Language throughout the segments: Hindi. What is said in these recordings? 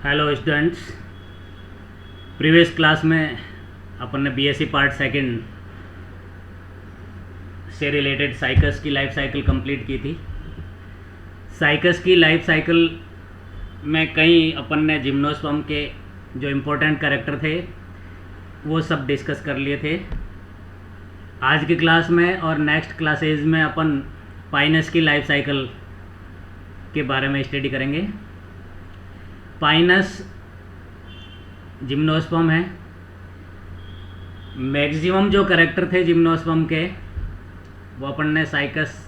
Hello students. प्रीवियस क्लास में अपन ने बीएससी पार्ट सेकंड से रिलेटेड साइकस की लाइफ साइकिल कंप्लीट की थी। साइकस की लाइफ साइकिल में कई अपन ने जिम्नोस्पर्म के जो इम्पोर्टेंट कैरेक्टर थे वो सब डिस्कस कर लिए थे। आज की क्लास में और नेक्स्ट क्लासेज में अपन पाइनस की लाइफ साइकिल के बारे में स्टडी करेंगे। पाइनस जिम्नोस्पर्म है। मैक्सिमम जो कैरेक्टर थे जिम्नोस्पर्म के वो अपन ने साइकस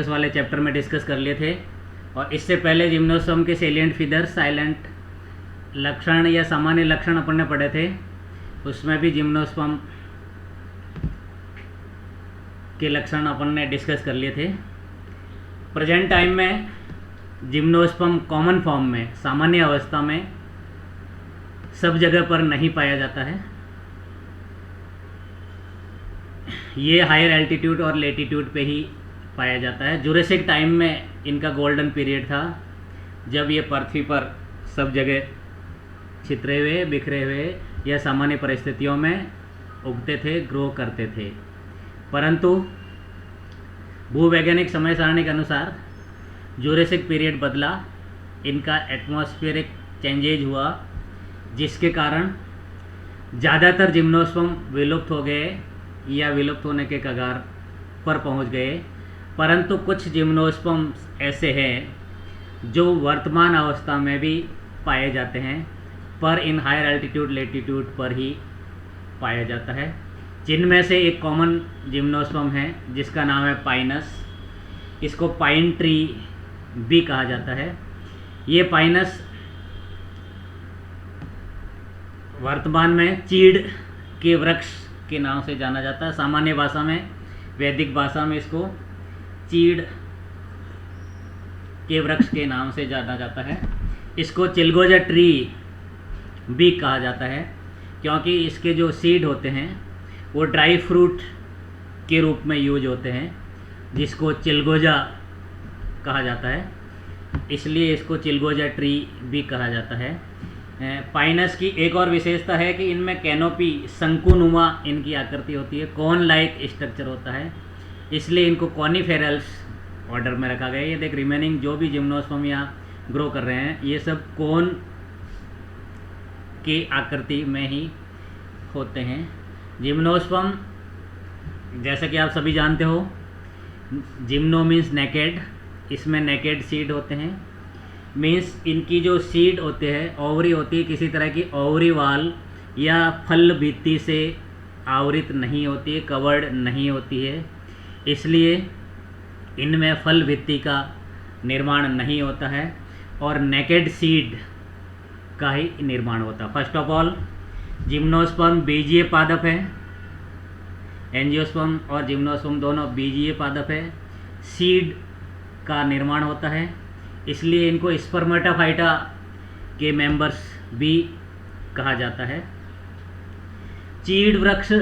वाले चैप्टर में डिस्कस कर लिए थे। और इससे पहले जिम्नोस्पर्म के सेलिएंट फीचर्स, साइलेंट लक्षण या सामान्य लक्षण अपन ने पढ़े थे। उसमें भी जिम्नोस्पर्म के लक्षण अपन ने डिस्कस कर लिए थे। प्रेजेंट टाइम में जिम्नोस्पर्म कॉमन फॉर्म में, सामान्य अवस्था में सब जगह पर नहीं पाया जाता है। ये हायर एल्टीट्यूड और लेटीट्यूड पे ही पाया जाता है। जुरासिक टाइम में इनका गोल्डन पीरियड था, जब ये पृथ्वी पर सब जगह छितरे हुए, बिखरे हुए या सामान्य परिस्थितियों में उगते थे, ग्रो करते थे। परंतु भूवैज्ञानिक समय सारणी के अनुसार जुरासिक पीरियड बदला, इनका एटमॉस्फेरिक चेंजेज हुआ, जिसके कारण ज़्यादातर जिम्नोस्पर्म विलुप्त हो गए या विलुप्त होने के कगार पर पहुंच गए। परंतु कुछ जिम्नोस्पर्म ऐसे हैं जो वर्तमान अवस्था में भी पाए जाते हैं, पर इन हायर एल्टीट्यूड लेटीट्यूड पर ही पाया जाता है। जिनमें से एक कॉमन जिम्नोस्पर्म है जिसका नाम है पाइनस। इसको पाइन ट्री भी कहा जाता है। ये पाइनस वर्तमान में चीड़ के वृक्ष के नाम से जाना जाता है। सामान्य भाषा में, वैदिक भाषा में इसको चीड़ के वृक्ष के नाम से जाना जाता है। इसको चिलगोजा ट्री भी कहा जाता है, क्योंकि इसके जो सीड होते हैं वो ड्राई फ्रूट के रूप में यूज होते हैं, जिसको चिलगोजा कहा जाता है, इसलिए इसको चिलगोजा ट्री भी कहा जाता है। पाइनस की एक और विशेषता है कि इनमें कैनोपी, शंकुनुमा इनकी आकृति होती है, कोन लाइक स्ट्रक्चर होता है, इसलिए इनको कॉनिफेरल्स ऑर्डर में रखा गया है। ये देख, रिमेनिंग जो भी जिम्नोस्पर्म यहाँ ग्रो कर रहे हैं ये सब कोन की आकृति में ही होते हैं। जिम्नोस्पर्म, जैसा कि आप सभी जानते हो, जिम्नो मीन्स नेकेड, इसमें नेकेड सीड होते हैं। मीन्स इनकी जो सीड होते हैं, ओवरी होती है, किसी तरह की ओवरी वाल या फल भित्ति से आवृत नहीं होती है, कवर्ड नहीं होती है, इसलिए इनमें फल भित्ति का निर्माण नहीं होता है और नेकेड सीड का ही निर्माण होता है। फर्स्ट ऑफ ऑल, जिम्नोस्पर्म बीजीय पादप है। एंजियोस्पर्म और जिम्नोस्पर्म दोनों बीजीय पादप है। सीड का निर्माण होता है, इसलिए इनको स्पर्मेटोफाइटा के मेंबर्स भी कहा जाता है। चीड़ वृक्ष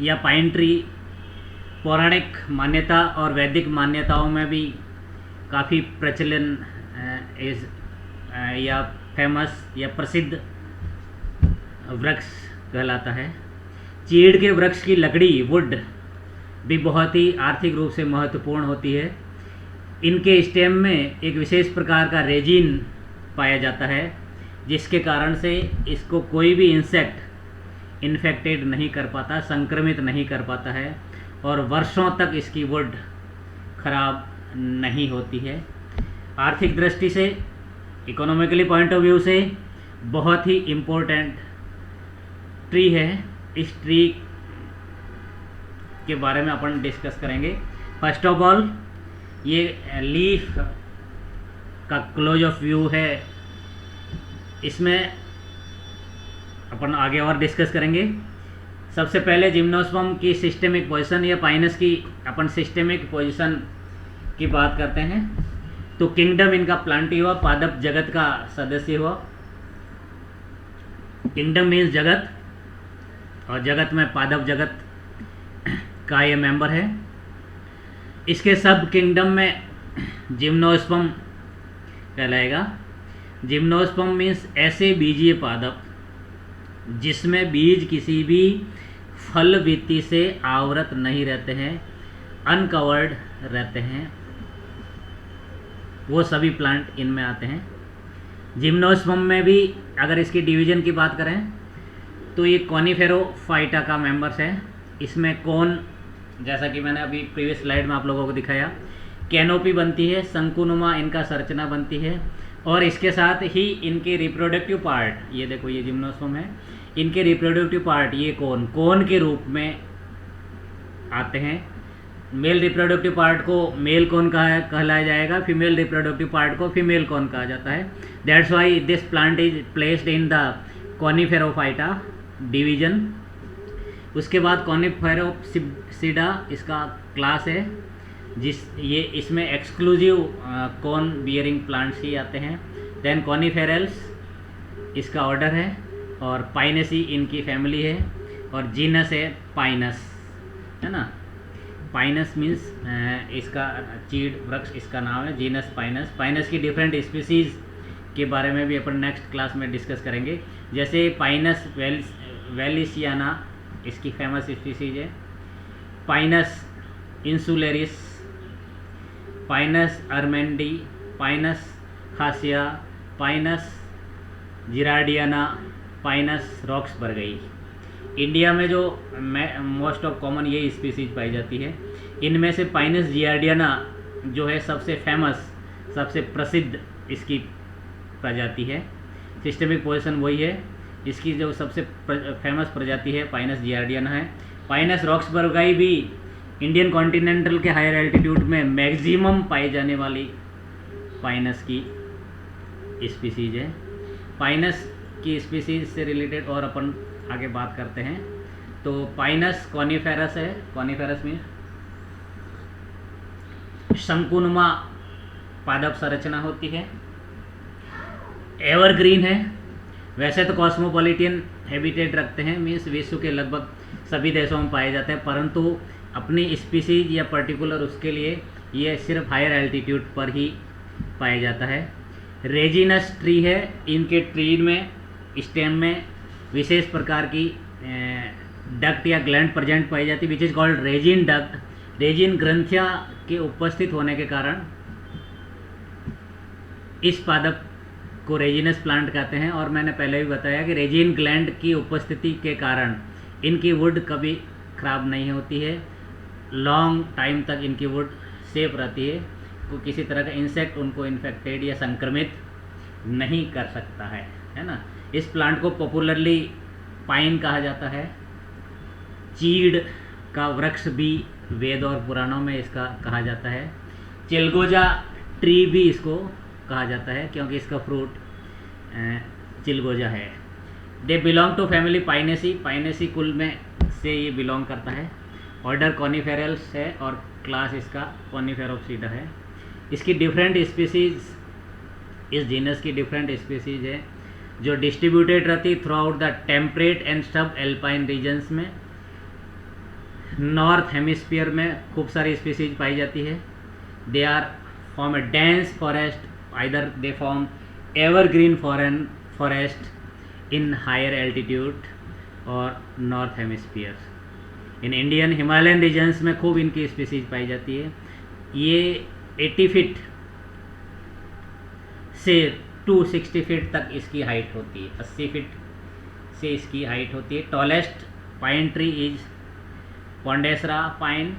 या पाइन ट्री पौराणिक मान्यता और वैदिक मान्यताओं में भी काफ़ी प्रचलन या फेमस या प्रसिद्ध वृक्ष कहलाता है। चीड़ के वृक्ष की लकड़ी, वुड, भी बहुत ही आर्थिक रूप से महत्वपूर्ण होती है। इनके स्टेम में एक विशेष प्रकार का रेजिन पाया जाता है, जिसके कारण से इसको कोई भी इंसेक्ट इन्फेक्टेड नहीं कर पाता, संक्रमित नहीं कर पाता है और वर्षों तक इसकी वुड खराब नहीं होती है। आर्थिक दृष्टि से, इकोनॉमिकली पॉइंट ऑफ व्यू से बहुत ही इम्पोर्टेंट ट्री है। इस ट्री के बारे में अपन डिस्कस करेंगे। फर्स्ट ऑफ ऑल, ये लीफ का क्लोज ऑफ व्यू है, इसमें अपन आगे और डिस्कस करेंगे। सबसे पहले जिम्नोस्पर्म की सिस्टेमिक पोजीशन या पाइनस की अपन सिस्टेमिक पोजीशन की बात करते हैं तो किंगडम इनका प्लांटी हुआ, पादप जगत का सदस्य हुआ। किंगडम मीन्स जगत, और जगत में पादप जगत का ये मेंबर है। इसके सब किंगडम में जिम्नोस्पर्म कहलाएगा। जिम्नोस्पर्म मीन्स ऐसे बीजीय पादप जिसमें बीज किसी भी फल भित्ति से आवृत नहीं रहते हैं, अनकवर्ड रहते हैं, वो सभी प्लांट इनमें आते हैं। जिम्नोस्पर्म में भी अगर इसकी डिवीजन की बात करें तो ये कॉनिफेरोफाइटा का मेंबर्स है। इसमें कौन, जैसा कि मैंने अभी प्रीवियस स्लाइड में आप लोगों को दिखाया, कैनोपी बनती है, शंकुनुमा इनका संरचना बनती है, और इसके साथ ही इनके रिप्रोडक्टिव पार्ट, ये देखो ये जिम्नोस्पर्म है, इनके रिप्रोडक्टिव पार्ट ये कोन के रूप में आते हैं। मेल रिप्रोडक्टिव पार्ट को मेल कोन कहलाया जाएगा, फीमेल रिप्रोडक्टिव पार्ट को फीमेल कोन कहा जाता है। That's why this plant is placed in the Coniferophyta division. उसके बाद कॉनिफेरोप्सिडा इसका क्लास है, ये इसमें एक्सक्लूसिव कोन बियरिंग प्लांट्स ही आते हैं। देन कॉनिफेरल्स इसका ऑर्डर है, और पाइनेसी इनकी फैमिली है, और जीनस है पाइनस, है ना। पाइनस मीन्स इसका चीड़ वृक्ष इसका नाम है, जीनस पाइनस। पाइनस की डिफरेंट स्पीसीज़ के बारे में भी अपन नेक्स्ट क्लास में डिस्कस करेंगे। जैसे पाइनस वेलिसियाना इसकी फेमस स्पीसीज है, Pinus insularis, Pinus armandii, Pinus khasya, Pinus gerardiana, Pinus roxburghii. India में जो मोस्ट ऑफ कॉमन ये स्पीसीज पाई जाती है। इनमें से पाइनस जिराडियाना जो है सबसे फेमस, सबसे प्रसिद्ध इसकी प्रजाति है। सिस्टमिक पोजीशन वही है, इसकी जो सबसे फेमस प्रजाति है पाइनस जिराडियाना है। पाइनस रॉक्सबर्गी भी इंडियन कॉन्टिनेंटल के हायर एल्टीट्यूड में मैक्सिमम पाई जाने वाली पाइनस की स्पीसीज है। पाइनस की स्पीसीज से रिलेटेड और अपन आगे बात करते हैं। तो पाइनस कॉनिफेरस है, कॉनिफेरस में शंकुनुमा पादप संरचना होती है, एवरग्रीन है। वैसे तो कॉस्मोपॉलिटन हैबिटेट रखते हैं, मीन्स विश्व के लगभग सभी देशों में पाए जाते हैं, परंतु अपनी स्पीसीज या पर्टिकुलर उसके लिए ये सिर्फ हायर एल्टीट्यूड पर ही पाया जाता है। रेजिनस ट्री है, इनके ट्री में स्टेम में विशेष प्रकार की डक्ट या ग्लैंड प्रेजेंट पाई जाती है, which is called resin duct. Resin ग्रंथियाँ के उपस्थित होने के कारण इस पादप को रेजिनस प्लांट कहते हैं। और मैंने पहले भी बताया कि रेजिन ग्लैंड की उपस्थिति के कारण इनकी वुड कभी खराब नहीं होती है, लॉन्ग टाइम तक इनकी वुड सेफ रहती है, तो किसी तरह का इंसेक्ट उनको इन्फेक्टेड या संक्रमित नहीं कर सकता है ना। इस प्लांट को पॉपुलरली पाइन कहा जाता है। चीड़ का वृक्ष भी वेद और पुराणों में इसका कहा जाता है। चिलगोजा ट्री भी इसको कहा जाता है क्योंकि इसका फ्रूट चिलगोजा है। They belong to family Pinaceae, Pinaceae कुल में से ये बिलोंग करता है। ऑर्डर कॉनिफेरल्स है और क्लास इसका कॉनिफेरोप्सिडा है। इसकी डिफरेंट स्पीसीज, इस जीनस की डिफरेंट स्पीसीज है जो डिस्ट्रीब्यूटेड रहती throughout the temperate and sub alpine regions में। नॉर्थ हेमिस्फीयर में खूब सारी स्पीसीज पाई जाती है। They are form a dense forest, either they form evergreen forest in higher altitude और north hemisphere. In Indian Himalayan regions में खूब इनकी स्पीसीज पाई जाती है। ये 80 फीट से 260 फीट तक इसकी हाइट होती है, 80 फीट से इसकी हाइट होती है। Tallest pine tree is ponderosa pine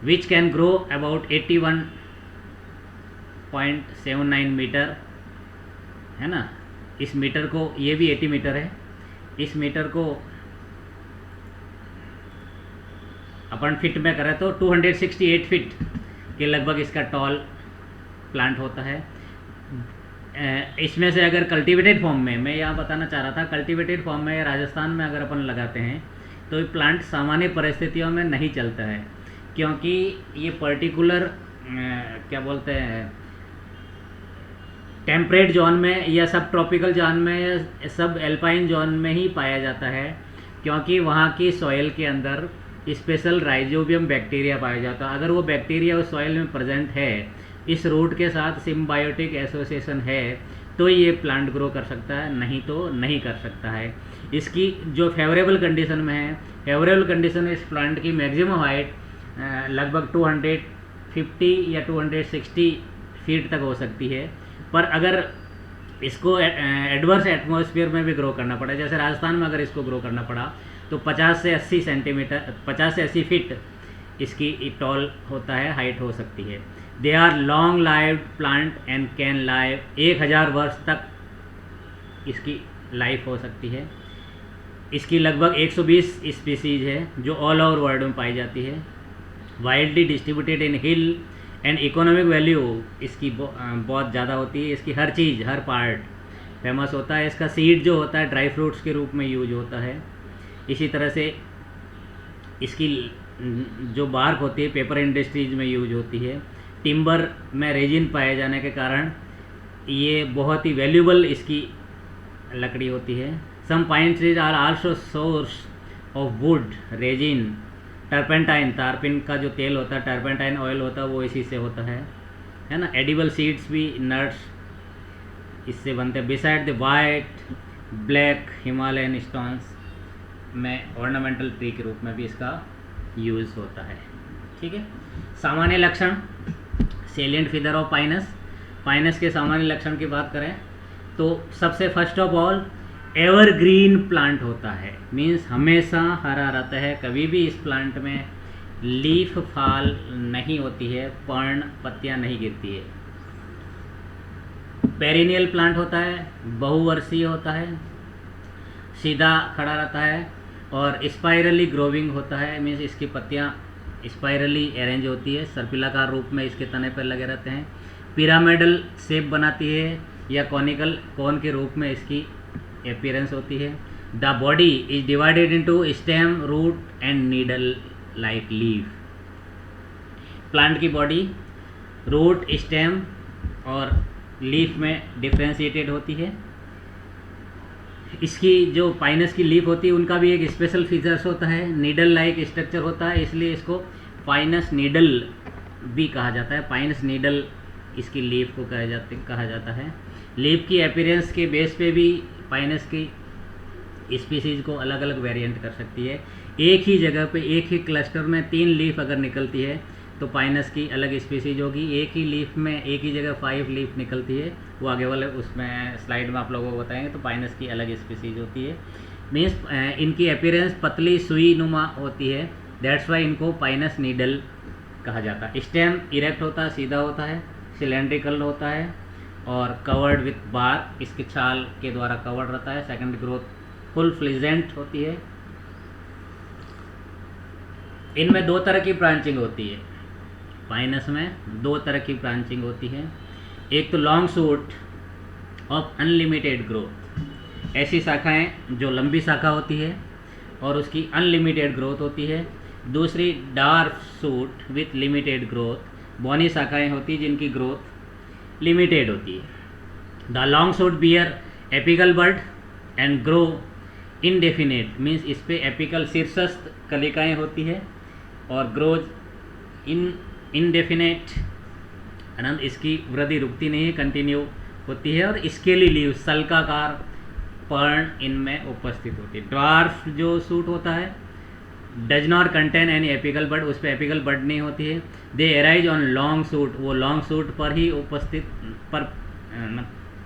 which can grow about 81.79 metre, है ना। इस मीटर को, ये भी 80 मीटर है, इस मीटर को अपन फिट में करें तो 268 फीट के लगभग इसका टॉल प्लांट होता है। इसमें से अगर कल्टीवेटेड फॉर्म में, मैं यहाँ बताना चाह रहा था, कल्टीवेटेड फॉर्म में राजस्थान में अगर अपन लगाते हैं तो ये प्लांट सामान्य परिस्थितियों में नहीं चलता है, क्योंकि ये पर्टिकुलर क्या बोलते हैं टेम्परेट जोन में या सब ट्रॉपिकल जोन में या सब एल्पाइन जोन में ही पाया जाता है, क्योंकि वहाँ की सॉइल के अंदर स्पेशल राइजोबियम बैक्टीरिया पाया जाता है। अगर वो बैक्टीरिया उस सॉइल में प्रेजेंट है, इस रूट के साथ सिम्बायोटिक एसोसिएशन है, तो ये प्लांट ग्रो कर सकता है, नहीं तो नहीं कर सकता है। इसकी जो फेवरेबल कंडीशन में है, फेवरेबल कंडीशन इस प्लांट की मैक्सिमम हाइट लगभग 250 या 260 फीट तक हो सकती है। पर अगर इसको एडवर्स एटमॉस्फेयर में भी ग्रो करना पड़ा, जैसे राजस्थान में अगर इसको ग्रो करना पड़ा, तो 50 से 80 सेंटीमीटर 50 से 80 फीट इसकी टॉल होता है, हाइट हो सकती है। They are long lived plant and can live 1000 वर्ष तक इसकी लाइफ हो सकती है। इसकी लगभग 120 स्पीसीज है जो ऑल ओवर वर्ल्ड में पाई जाती है। Widely distributed in hill and economic value इसकी बहुत ज़्यादा होती है। इसकी हर चीज़, हर पार्ट फेमस होता है। इसका सीड जो होता है ड्राई फ्रूट्स के रूप में यूज होता है। इसी तरह से इसकी जो बार्क होती है पेपर इंडस्ट्रीज में यूज होती है। टिम्बर में रेजिन पाए जाने के कारण ये बहुत ही वैल्यूबल इसकी लकड़ी होती है। Some pine trees are also source of wood, resin, turpentine, तारपिन का जो तेल होता है, टर्पेंटाइन ऑयल होता है, वो इसी से होता है ना। एडिबल सीड्स भी, नट्स इससे बनते हैं। Beside the white black Himalayan stones में ऑर्नामेंटल ट्री के रूप में भी इसका यूज़ होता है। ठीक है। सामान्य लक्षण, salient feature of Pinus. Pinus के सामान्य लक्षण की बात करें तो सबसे first of all evergreen plant होता है, मीन्स हमेशा हरा रहता है। कभी भी इस प्लांट में लीफ फॉल नहीं होती है, पर्ण पत्तियां नहीं गिरती है। पेरिनियल प्लांट होता है, बहुवर्षीय होता है, सीधा खड़ा रहता है और स्पाइरली ग्रोविंग होता है, मीन्स इसकी पत्तियां स्पाइरली अरेंज होती है, सर्पिलाकार रूप में इसके तने पर लगे रहते हैं। पिरामिडल शेप बनाती है या कॉनिकल कोन के रूप में इसकी अपीयरेंस होती है। The body is divided into stem, root and needle like leaf. Plant की बॉडी रूट, स्टेम और लीफ में डिफ्रेंशिएटेड होती है। इसकी जो पाइनस की लीफ होती है उनका भी एक स्पेशल फीचर्स होता है, नीडल लाइक स्ट्रक्चर होता है, इसलिए इसको पाइनस नीडल भी कहा जाता है। पाइनस नीडल इसकी लीफ को कहा जाता है। लीफ की अपीयरेंस के बेस पे भी पाइनस की स्पीसीज को अलग अलग वेरिएंट कर सकती है। एक ही जगह पे, एक ही क्लस्टर में 3 लीफ अगर निकलती है तो पाइनस की अलग स्पीसीज होगी। एक ही लीफ में एक ही जगह 5 लीफ निकलती है, वो आगे वाले उसमें स्लाइड में आप लोगों को बताएंगे, तो पाइनस की अलग स्पीसीज होती है। मीन्स इनकी अपीयरेंस पतली सुई नुमा होती है, दैट्स वाई इनको पाइनस नीडल कहा जाता है। स्टेम इरेक्ट होता है, सीधा होता है, सिलेंड्रिकल होता है और कवर्ड विथ बार, इसके छाल के द्वारा कवर्ड रहता है। सेकंड ग्रोथ फुल फ्लिजेंट होती है। इनमें 2 तरह की ब्रांचिंग होती है। पाइनस में 2 तरह की ब्रांचिंग होती है। एक तो long shoot of unlimited growth, ऐसी शाखाएं जो लंबी शाखा होती है और उसकी अनलिमिटेड ग्रोथ होती है। दूसरी dwarf shoot with limited growth, बौनी शाखाएं होती जिनकी ग्रोथ लिमिटेड होती है। The long shoot bear apical bud and grow indefinite, means इस पे एपिकल शीर्षस्थ कलिकाएं होती है और ग्रोज इनडेफिनेट, अनंत इसकी वृद्धि रुकती नहीं है, कंटिन्यू होती है। और स्केली लीव, सल्काकार पर्ण इनमें उपस्थित होती है। ड्वार्फ जो सूट होता है does not contain any apical bud, उस पर एपिकल बड नहीं होती है। They arise on long shoot, वो लॉन्ग सूट पर ही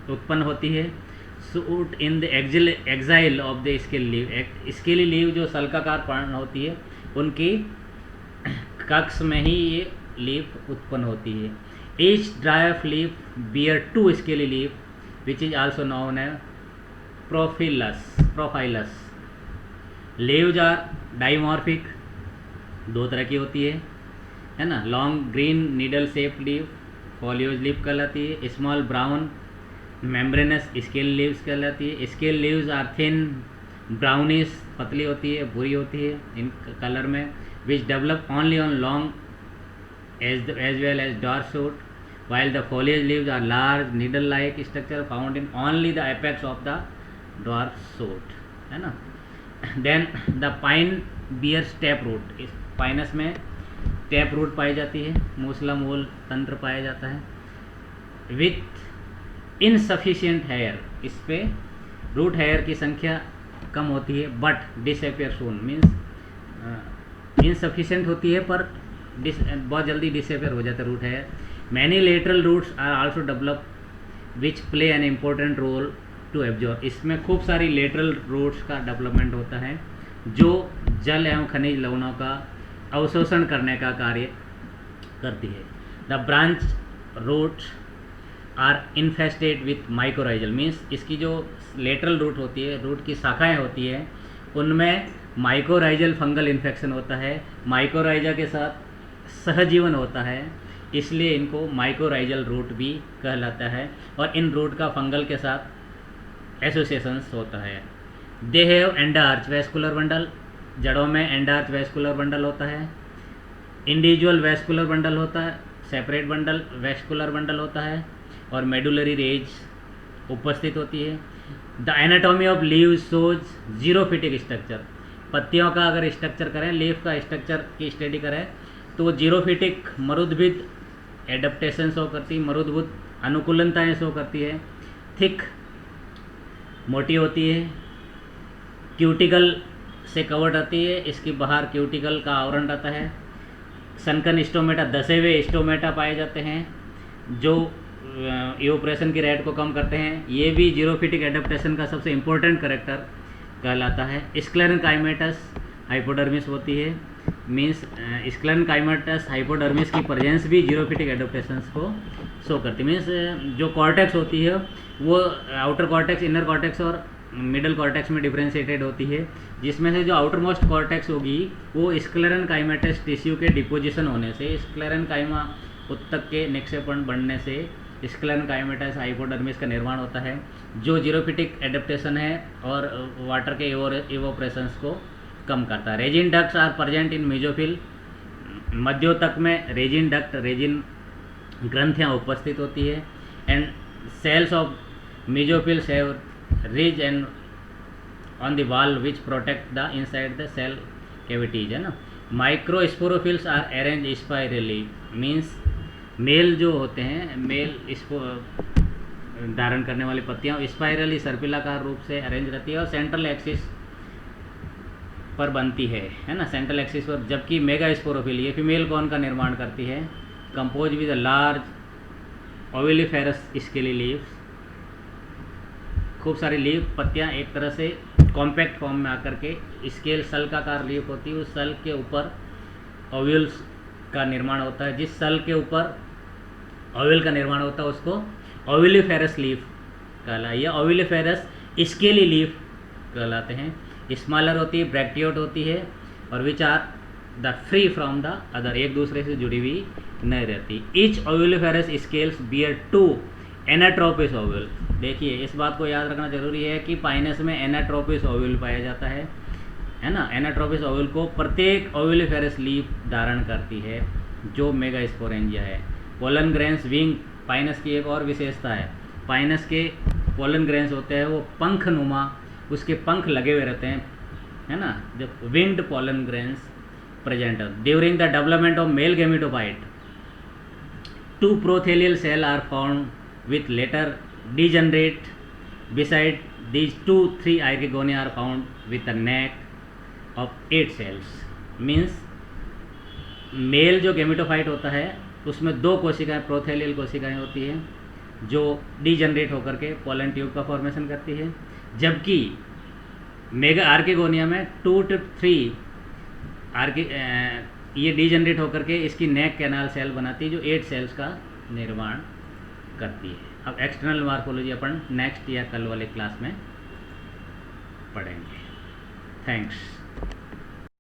उत्पन्न होती है। Shoot in the axil of the scaly leaves, scaly leaves जो सल्काकार पर्ण होती है उनकी कक्ष में ही ये लीफ उत्पन्न होती है। Each dwarf leaf bear 2 scaly leaf which is also known as prophylls. Leaves are dimorphic, 2 तरह की होती है ना। Long green needle shape leaves foliage leaf कहलाती है। Small brown membranous scale leaves कहलाती है। Scale leaves are thin brownish, पतली होती है, भूरी होती है इन कलर में, which develop only on long as well as dwarf shoot, while the foliage leaves are large needle like structure found in only the apex of the dwarf shoot, है ना। Then the pine bears tap root, इस पाइनस में टैप रूट पाई जाती है, मूसला मूल तंत्र पाया जाता है। विथ इनसफिशिएंट हेयर, इस पे रूट हेयर की संख्या कम होती है, but disappear soon, means insufficient होती है पर बहुत जल्दी डिसअपियर हो जाता है root hair. Many lateral roots are also develop which play an important role to absorb, इसमें खूब सारी लेटरल रूट्स का डेवलपमेंट होता है जो जल एवं खनिज लवणों का अवशोषण करने का कार्य करती है। The branch roots are infested with mycorrhizal, means इसकी जो लेटरल रूट होती है, रूट की शाखाएं होती है, उनमें माइकोराइजल फंगल इन्फेक्शन होता है, माइकोराइजा के साथ सहजीवन होता है, इसलिए इनको माइकोराइजल रूट भी कहलाता है, और इन रूट का फंगल के साथ एसोसिएशंस होता है। They have endarch vascular bundle, जड़ों में एंडार्च वेस्कुलर बंडल होता है, इंडिविजुअल वेस्कुलर बंडल होता है, सेपरेट बंडल वेस्कुलर बंडल होता है, और मेडुलरी रेज उपस्थित होती है। The anatomy of leaves shows xerophytic structure, पत्तियों का अगर स्ट्रक्चर करें, लीफ का स्ट्रक्चर की स्टडी करें तो वो जीरोफिटिक मरुद्भिद एडेप्टेशन शो करती, मरुद्भुत अनुकूलनताएँ शो करती है। थिक मोटी होती है, क्यूटिकल से कवर्ड रहती है, इसकी बाहर क्यूटिकल का आवरण रहता है। सनकन स्टोमेटा, दसे हुए स्टोमेटा पाए जाते हैं जो इवोपरेशन की रेट को कम करते हैं, ये भी जीरोफिटिक एडेप्टेशन का सबसे इम्पोर्टेंट करेक्टर कहलाता है। स्क्लेरेनकाइमेटस हाइपोडर्मिस होती है, मीन्स स्क्लेरेनकाइमेटस हाइपोडर्मिस की प्रेजेंस भी जीरोफिटिक एडेप्टेशंस को शो करती है। मीन्स जो कॉर्टेक्स होती है वो आउटर कॉर्टेक्स, इनर कॉर्टेक्स और मिडल कॉर्टेक्स में डिफ्रेंशिएटेड होती है, जिसमें से जो आउटर मोस्ट कॉर्टेक्स होगी वो स्क्लेरेनकाइमेटस टिश्यू के डिपोजिशन होने से, स्क्लेरेनकाइमा उत्तक के निक्षेपण बढ़ने से स्क्लेरेनकाइमेटस हाइपोडर्मिस का निर्माण होता है, जो जीरोफिटिक एडेप्टेशन है और वाटर के इवोपरेशंस को कम करता है। Resin ducts are present in mesophyll, मध्योतक में रेजिन डक्ट, रेजिन ग्रंथियाँ उपस्थित होती है। And cells of mesophylls have ridge and on the wall which protect the inside the cell cavities, है ना। Microsporophylls are arrange spirally, means male जो होते हैं, मेल इसको धारण करने वाली पत्तियाँ स्पाइरली सर्पिलाकार रूप से अरेंज रहती है और सेंट्रल एक्सिस पर बनती है ना, सेंट्रल एक्सिस पर। जबकि मेगास्पोरोफिल, ये फीमेल कौन का निर्माण करती है, compose with large ovuliferous scaly leaves, खूब सारी लीफ पत्तियाँ एक तरह से कॉम्पैक्ट फॉर्म में आकर के स्केल सल्काकार लीफ होती है, उस सल के ऊपर ओव्यूल्स का निर्माण होता है। जिस सल के ऊपर ओव्यूल का निर्माण होता है उसको ओविलिफेरस लीफ कहला, या ओविलिफेरस स्केली लीफ कहलाते हैं। स्मॉलर होती है, ब्रैक्टियोट होती है, और which are the free from the other, एक दूसरे से जुड़ी हुई नहीं रहती। Each ovuliferous scales bear 2 anatropous ovule, देखिए इस बात को याद रखना जरूरी है कि पाइनस में एनाट्रोपिस ओव्यूल पाया जाता है ना। एनाट्रोपिस ओव्यूल को प्रत्येक ओविलिफेरस लीफ धारण करती है जो मेगास्पोरेंजिया है। पोलन ग्रेन्स विंग पाइनस की एक और विशेषता है, पाइनस के पोलन ग्रेन्स होते हैं वो पंख नुमा, उसके पंख लगे हुए रहते हैं, है ना, जब winged pollen grains present during the development of male gametophyte. 2 prothallial cell are found with later degenerate, beside these 2-3 archegonia are found with a neck of 8 cells, means mail जो गेमेटोफाइट होता है उसमें 2 कोशिकाएं प्रोथेलियल कोशिकाएं होती हैं जो डीजनरेट होकर के पोलन ट्यूब का फॉर्मेशन करती है, जबकि मेगा आर्केगोनिया में 2 to 3 ये डीजनरेट होकर के इसकी नेक कैनाल सेल बनाती है जो 8 सेल्स का निर्माण करती है। अब एक्सटर्नल मॉर्फोलॉजी अपन नेक्स्ट या कल वाले क्लास में पढ़ेंगे। थैंक्स।